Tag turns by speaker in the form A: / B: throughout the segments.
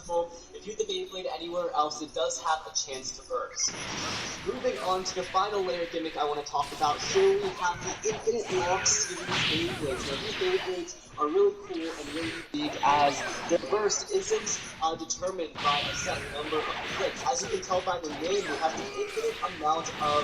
A: unversatile. If you hit the Beyblade anywhere else, it does have a chance to burst. Moving on to the final layer gimmick I want to talk about, here we have the Infinite Lock Series Beyblades. Now these Beyblades are really cool and really unique as their burst isn't determined by a set number of clicks. As you can tell by the name, we have the infinite amount of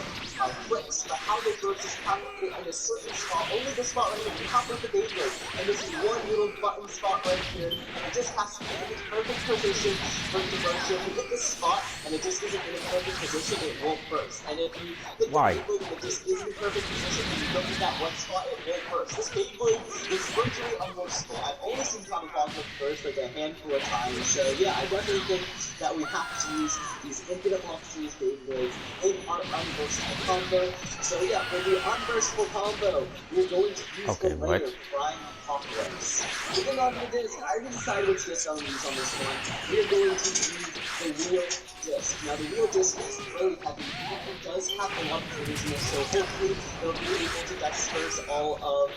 A: clicks, but how they burst is probably in a certain spot, only the spot right here, the top of the Beyblade, and this is one little button spot right here, and it just has to be in the perfect position for it to burst. So if you hit this spot, and it just isn't in a perfect position, it won't burst. And if you hit the Beyblade and it just isn't in a perfect position, and you don't hit that one spot, it won't burst. This Beyblade is virtually unmerciful. I've only seen Kamikaze burst like a handful of times, so yeah, I definitely think that we have to use these Infinite Lock Series Beyblades in our unversatile combo. So yeah, for the unversatile combo, we're going to use the layer Prime Apocalypse. Moving on to this, I already decided which disc I'm going to use on this one. We're going to use the wheel disc. Now the wheel disc is really heavy. It does have a lot of charisma, so hopefully it'll be able to disperse all of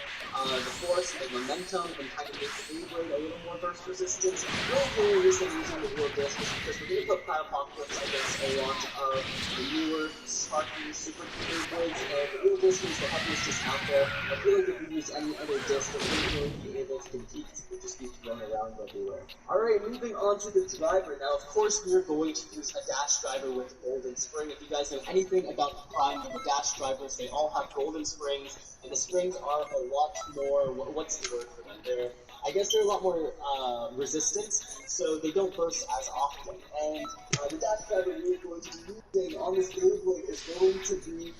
A: the force and momentum and kind of make the Beyblade a little more burst resistance. Really reason using the wheel disc is because we're going to put Prime Apocalypse against a lot of the newer, sparkly, super Beyblades, and the wheel disc is the heaviest disc out there. I feel like if we use any other disc, we wouldn't really be able to compete. We'll just be thrown around everywhere. Alright, moving on to the driver. Now, of course, we are going to use a dash driver with Golden Spring. If you guys know anything about the Prime and the dash drivers, they all have golden springs. And the springs are a lot more, what's the word for them? I guess they're a lot more resistant, so they don't burst as often. And the dash driver we're going to be using on this Beyblade is going to be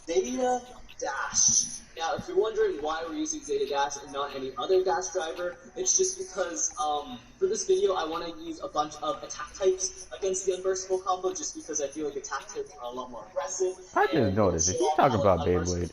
A: Zeta Dash. Now, if you're wondering why we're using Zeta Dash and not any other dash driver, it's just because for this video I want to use a bunch of attack types against the unversatile combo, just because I feel like attack types are a lot more aggressive.
B: I just noticed if you talk about Beyblade.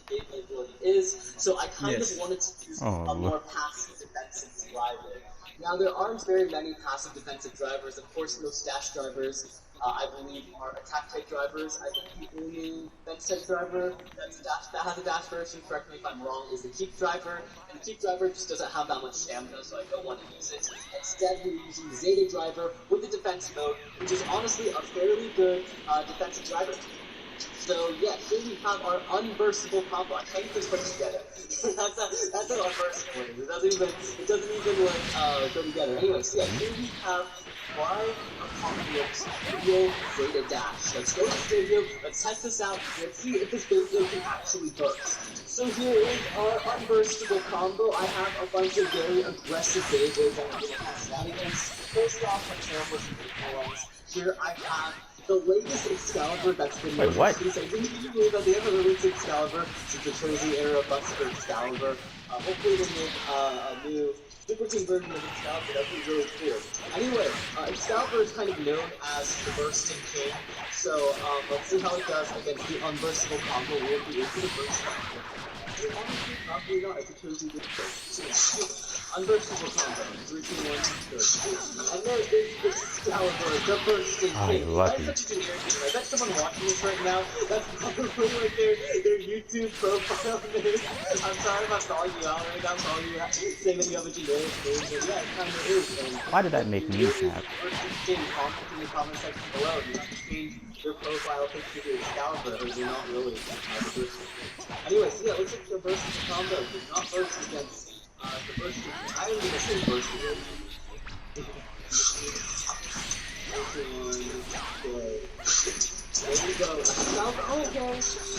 A: So I kind of wanted to use a more passive defensive driver. Now there aren't very many passive defensive drivers. Of course, most dash drivers, I believe, are attack type drivers. I think the only defense type driver that has a dash version, correct me if I'm wrong, is the Keep driver. And the Keep driver just doesn't have that much stamina, so I don't want to use it. Instead, we're using Zeta driver with the defense mode, which is honestly a fairly good defensive driver. So yeah, here we have our unversatile combo. I can't even put it together. that's an unversatile. It doesn't even like go together. Anyway, so yeah, here we have Prime Apocalypse Real Zeta Dash. Let's go to the stadium. Let's test this out. Let's see if this Beyblade can actually burst. So here is our unburstable combo. I have a bunch of very aggressive Beyblades I'm going to test out against. First off, I'm terrible with ones. Here I have the latest Excalibur that's been released. I didn't believe that they ever released Excalibur since the Chosen era Buster Excalibur. Hopefully they make a new Super Team version of Excalibur. That would be really cool. Anyway, Excalibur is kind of known as the Bursting King. So let's see how it does against the unburstable combo. We'll be able to burst that. Honestly, probably not. It's a cozy good thing. Unburstable combo. 3, 2, 1, 2. And there's this Excalibur, the Bursting King. That's such a generic name. I bet someone watching this right now, that's probably like their YouTube profile name. I'm sorry if I'm calling you out right now, calling you out, saying that you have a generic name, but yeah, it kind of is. And
B: why did that make me snap?
A: Comment in the comment section below. You have to change your profile picture to Excalibur, or you're not really the Bursting King. Anyway, so yeah, looks like the Bursting combo does not burst against the Bursting King. I don't even say Bursting King. There we go. Excalibur. Oh, okay.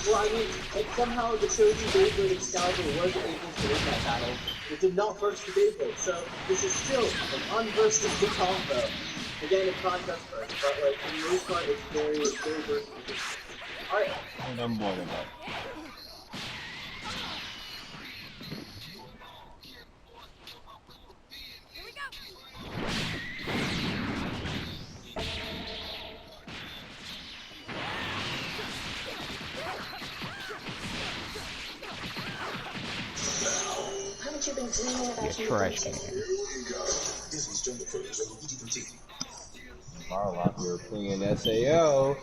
A: Well, I mean, like, somehow the Chosen Beyblade Excalibur was able to win that battle. It did not burst the Beyblade, so this is still an unburstable combo. Again, it probably does burst, but like, for the most part, it's very burstable. Alright.
C: I'm more than that.
B: You've been dreaming about you. Correct.
C: Marlock European SAO.